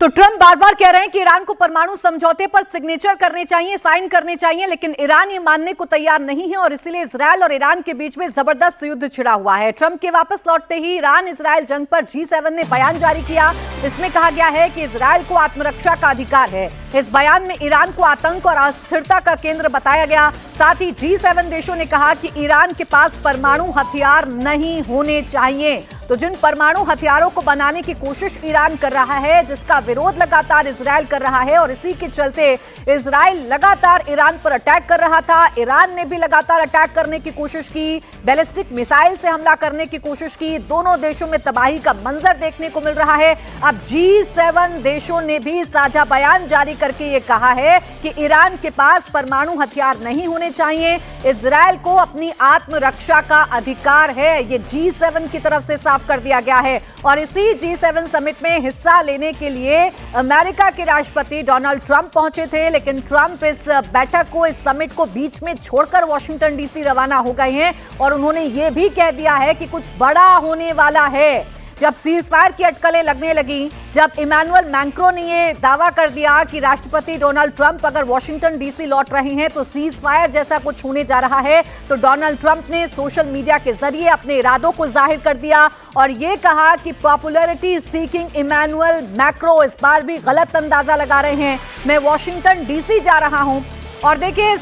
तो ट्रंप बार बार कह रहे हैं कि ईरान को परमाणु समझौते पर सिग्नेचर करने चाहिए, साइन करने चाहिए, लेकिन ईरान ये मानने को तैयार नहीं है और इसीलिए इजरायल और ईरान के बीच में जबरदस्त युद्ध छिड़ा हुआ है। ट्रंप के वापस लौटते ही ईरान इजरायल जंग पर G7 ने बयान जारी किया। इसमें कहा गया है कि इजरायल को आत्मरक्षा का अधिकार है। इस बयान में ईरान को आतंक और अस्थिरता का केंद्र बताया गया। साथ ही G7 देशों ने कहा कि ईरान के पास परमाणु हथियार नहीं होने चाहिए। तो जिन परमाणु हथियारों को बनाने की कोशिश ईरान कर रहा है, जिसका विरोध लगातार इजरायल कर रहा है और इसी के चलते इजरायल लगातार ईरान पर अटैक कर रहा था। ईरान ने भी लगातार अटैक करने की कोशिश की, बैलिस्टिक मिसाइल से हमला करने की कोशिश की। दोनों देशों में तबाही का मंजर देखने को मिल रहा है। अब G7 देशों ने भी साझा बयान जारी करके ये कहा है कि ईरान के पास परमाणु हथियार नहीं होने चाहिए, इजरायल को अपनी आत्मरक्षा का अधिकार है। ये G7 की तरफ से साफ कर दिया गया है। और इसी G7 समिट में हिस्सा लेने के लिए अमेरिका के राष्ट्रपति डोनाल्ड ट्रंप पहुंचे थे, लेकिन ट्रंप इस बैठक को, इस समिट को बीच में छोड़कर वॉशिंगटन डीसी रवाना हो गए हैं और उन्होंने ये भी कह दिया है कि कुछ बड़ा होने वाला है। जब सीज फायर की अटकलें लगने लगी, जब इमैनुअल मैक्रो ने ये दावा कर दिया कि राष्ट्रपति डोनाल्ड ट्रंप अगर वॉशिंगटन डीसी लौट रहे हैं तो सीज फायर जैसा कुछ होने जा रहा है, तो डोनाल्ड ट्रंप ने सोशल मीडिया के जरिए अपने इरादों को जाहिर कर दिया और ये कहा कि पॉपुलैरिटी सीकिंग इमैनुअल मैक्रो इस बार भी गलत अंदाजा लगा रहे हैं। मैं वॉशिंगटन डीसी जा रहा हूं। और देखिए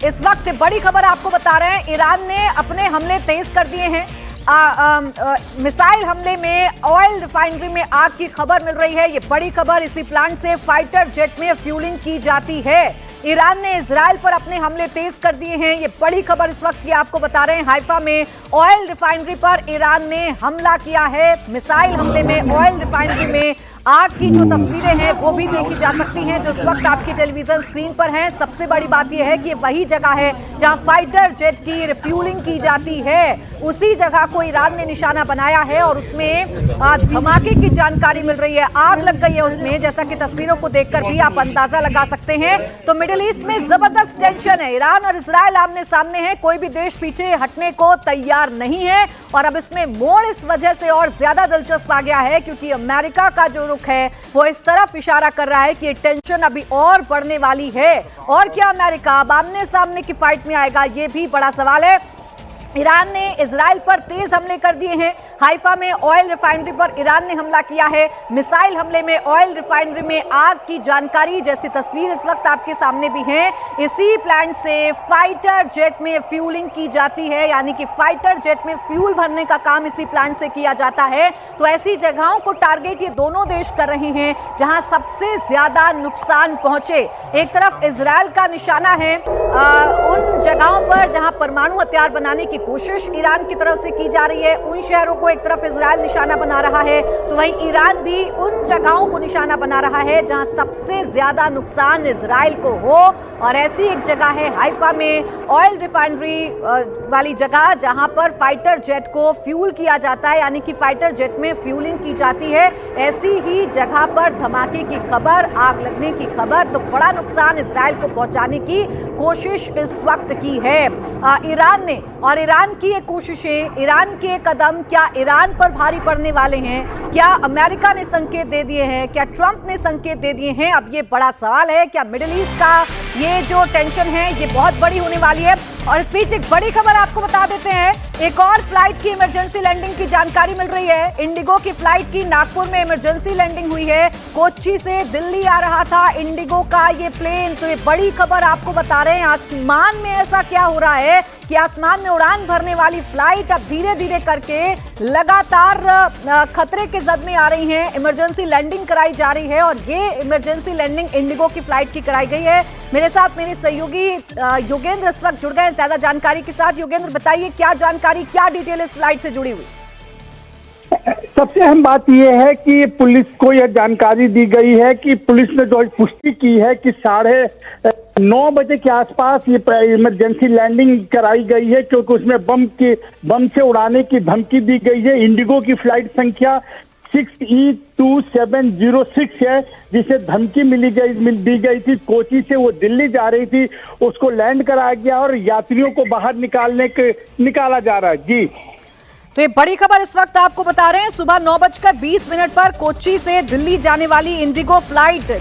इस वक्त बड़ी खबर आपको बता रहे हैं, ईरान ने अपने हमले तेज कर दिए हैं। मिसाइल हमले में ऑयल रिफाइनरी में आग की खबर मिल रही है। ये बड़ी खबर, इसी प्लांट से फाइटर जेट में फ्यूलिंग की जाती है। ईरान ने इजरायल पर अपने हमले तेज कर दिए हैं। ये बड़ी खबर इस वक्त की आपको बता रहे हैं। हाइफा में ऑयल रिफाइनरी पर ईरान ने हमला किया है। मिसाइल हमले में ऑयल रिफाइनरी में आग की जो तस्वीरें हैं वो भी देखी जा सकती हैं जो इस वक्त आपकी टेलीविजन स्क्रीन पर हैं। सबसे बड़ी बात यह है कि ये वही जगह है जहां फाइटर जेट की रिफ्यूलिंग की जाती है। उसी जगह को ईरान ने निशाना बनाया है और उसमें धमाके की जानकारी मिल रही है। आग लग गई है उसमें, जैसा कि तस्वीरों को देखकर भी आप अंदाजा लगा सकते हैं। तो मिडिल ईस्ट में जबरदस्त टेंशन है। ईरान और इजरायल आमने सामने हैं, कोई भी देश पीछे हटने को तैयार नहीं है। और अब इसमें मोड़ इस वजह से और ज्यादा दिलचस्प आ गया है क्योंकि अमेरिका का जो रुख है वो इस तरफ इशारा कर रहा है कि ये टेंशन अभी और बढ़ने वाली है। और क्या अमेरिका अब आमने सामने की फाइट में आएगा, ये भी बड़ा सवाल है। ईरान ने इजरायल पर तेज हमले कर दिए हैं। हाइफा में ऑयल रिफाइनरी पर ईरान ने हमला किया है। मिसाइल हमले में ऑयल रिफाइनरी में आग की जानकारी जैसी तस्वीर इस वक्त आपके सामने भी है। इसी प्लांट से फाइटर जेट में फ्यूलिंग की जाती है, यानी कि फाइटर जेट में फ्यूल भरने का काम इसी प्लांट से किया जाता है। तो ऐसी जगहों को टारगेट ये दोनों देश कर रहे हैं जहां सबसे ज्यादा नुकसान पहुंचे। एक तरफ इजरायल का निशाना है उन जगहों पर जहां परमाणु हथियार बनाने की कोशिश ईरान की तरफ से की जा रही है। उन शहरों को एक तरफ इजरायल निशाना बना रहा है, तो वहीं ईरान भी उन जगहों को निशाना बना रहा है जहां सबसे ज्यादा नुकसान इजरायल को हो। और ऐसी एक जगह है हाइफा में ऑयल रिफाइनरी वाली जगह जहां पर फाइटर जेट को फ्यूल किया जाता है, यानी कि फाइटर जेट में फ्यूलिंग की जाती है। ऐसी ही जगह पर धमाके की खबर, आग लगने की खबर, तो बड़ा नुकसान इजरायल को पहुंचाने की कोशिश इस वक्त की है ईरान ने। और ईरान की ये कोशिशें, ईरान के कदम क्या ईरान पर भारी पड़ने वाले हैं? क्या अमेरिका ने संकेत दे दिए हैं? क्या ट्रंप ने संकेत दे दिए हैं? अब ये बड़ा सवाल है। क्या मिडिल ईस्ट का ये जो टेंशन है ये बहुत बड़ी होने वाली है? और इस बीच एक बड़ी खबर आपको बता देते हैं, एक और फ्लाइट की इमरजेंसी लैंडिंग की जानकारी मिल रही है। इंडिगो की फ्लाइट की नागपुर में इमरजेंसी लैंडिंग हुई है। कोच्चि से दिल्ली आ रहा था इंडिगो का ये प्लेन। तो ये बड़ी खबर आपको बता रहे हैं। आसमान में ऐसा क्या हो रहा है कि आसमान में उड़ान भरने वाली फ्लाइट अब धीरे धीरे करके लगातार खतरे के जद में आ रही हैं। इमरजेंसी लैंडिंग कराई जा रही है और ये इमरजेंसी लैंडिंग इंडिगो की फ्लाइट की कराई गई है। मेरे साथ मेरे सहयोगी योगेंद्र इस वक्त जुड़ गए ज्यादा जानकारी के साथ। योगेंद्र, बताइए क्या जानकारी, क्या डिटेल इस फ्लाइट से जुड़ी हुई? सबसे अहम बात यह है कि पुलिस को यह जानकारी दी गई है कि पुलिस ने जो पुष्टि की है कि 9:30 बजे के आसपास ये इमरजेंसी लैंडिंग कराई गई है, क्योंकि उसमें बम से उड़ाने की धमकी दी गई है। इंडिगो की फ्लाइट संख्या 6E2706 है, जिसे धमकी दी गई थी। कोच्चि से वो दिल्ली जा रही थी, उसको लैंड कराया गया और यात्रियों को बाहर निकाला जा रहा है। जी तो ये बड़ी खबर इस वक्त आपको बता रहे हैं। सुबह 9:20 पर कोच्चि से दिल्ली जाने वाली इंडिगो फ्लाइट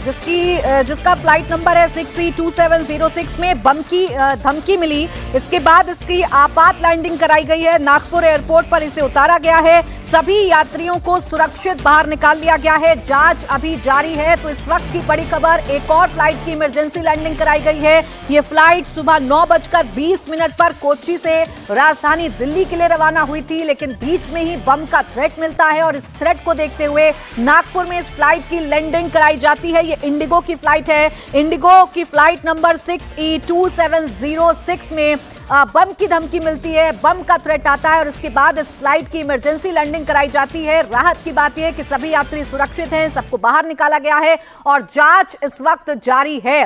जिसका फ्लाइट नंबर है 6E2706 में बम की धमकी मिली। इसके बाद इसकी आपात लैंडिंग कराई गई है। नागपुर एयरपोर्ट पर इसे उतारा गया है। सभी यात्रियों को सुरक्षित बाहर निकाल लिया गया है। जांच अभी जारी है। तो इस वक्त की बड़ी खबर, एक और फ्लाइट की इमरजेंसी लैंडिंग कराई गई है। ये फ्लाइट सुबह 9:20 पर कोच्चि से राजधानी दिल्ली के लिए रवाना हुई थी, लेकिन बीच में ही बम का थ्रेट मिलता है और इस थ्रेट को देखते हुए नागपुर में इस फ्लाइट की लैंडिंग कराई जाती है। ये इंडिगो की फ्लाइट है। इंडिगो की फ्लाइट नंबर 6E2706 में बम की धमकी मिलती है, बम का थ्रेट आता है और इसके बाद इस फ्लाइट की इमरजेंसी लैंडिंग कराई जाती है। राहत की बात यह है कि सभी यात्री सुरक्षित हैं, सबको बाहर निकाला गया है और जांच इस वक्त जारी है।